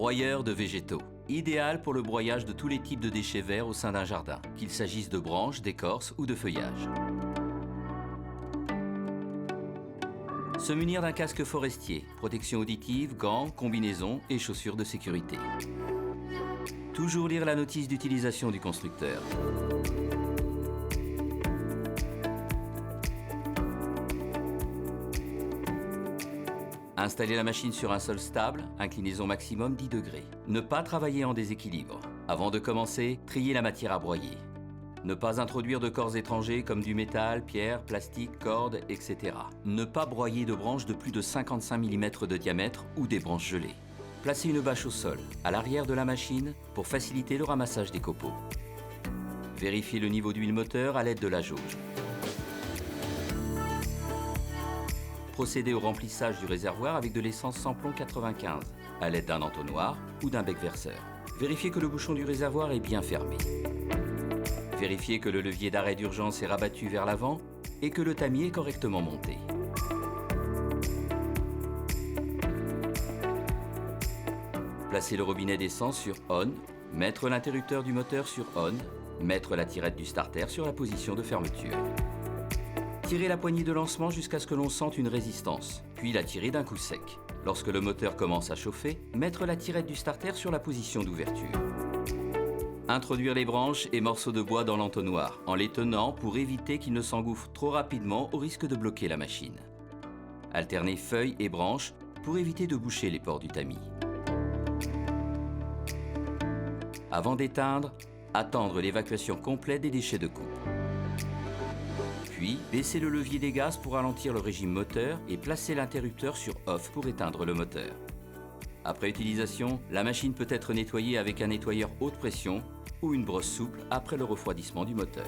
Broyeur de végétaux. Idéal pour le broyage de tous les types de déchets verts au sein d'un jardin, qu'il s'agisse de branches, d'écorces ou de feuillage. Se munir d'un casque forestier, protection auditive, gants, combinaisons et chaussures de sécurité. Toujours lire la notice d'utilisation du constructeur. Installer la machine sur un sol stable, inclinaison maximum 10 degrés. Ne pas travailler en déséquilibre. Avant de commencer, trier la matière à broyer. Ne pas introduire de corps étrangers comme du métal, pierre, plastique, cordes, etc. Ne pas broyer de branches de plus de 55 mm de diamètre ou des branches gelées. Placez une bâche au sol, à l'arrière de la machine, pour faciliter le ramassage des copeaux. Vérifiez le niveau d'huile moteur à l'aide de la jauge. Procédez au remplissage du réservoir avec de l'essence sans-plomb 95, à l'aide d'un entonnoir ou d'un bec verseur. Vérifiez que le bouchon du réservoir est bien fermé. Vérifiez que le levier d'arrêt d'urgence est rabattu vers l'avant et que le tamis est correctement monté. Placez le robinet d'essence sur On, mettre l'interrupteur du moteur sur On, mettre la tirette du starter sur la position de fermeture. Tirez la poignée de lancement jusqu'à ce que l'on sente une résistance, puis la tirer d'un coup sec. Lorsque le moteur commence à chauffer, mettre la tirette du starter sur la position d'ouverture. Introduire les branches et morceaux de bois dans l'entonnoir, en les tenant pour éviter qu'ils ne s'engouffrent trop rapidement au risque de bloquer la machine. Alternez feuilles et branches pour éviter de boucher les pores du tamis. Avant d'éteindre, attendre l'évacuation complète des déchets de coupe. Puis, baissez le levier des gaz pour ralentir le régime moteur et placez l'interrupteur sur Off pour éteindre le moteur. Après utilisation, la machine peut être nettoyée avec un nettoyeur haute pression ou une brosse souple après le refroidissement du moteur.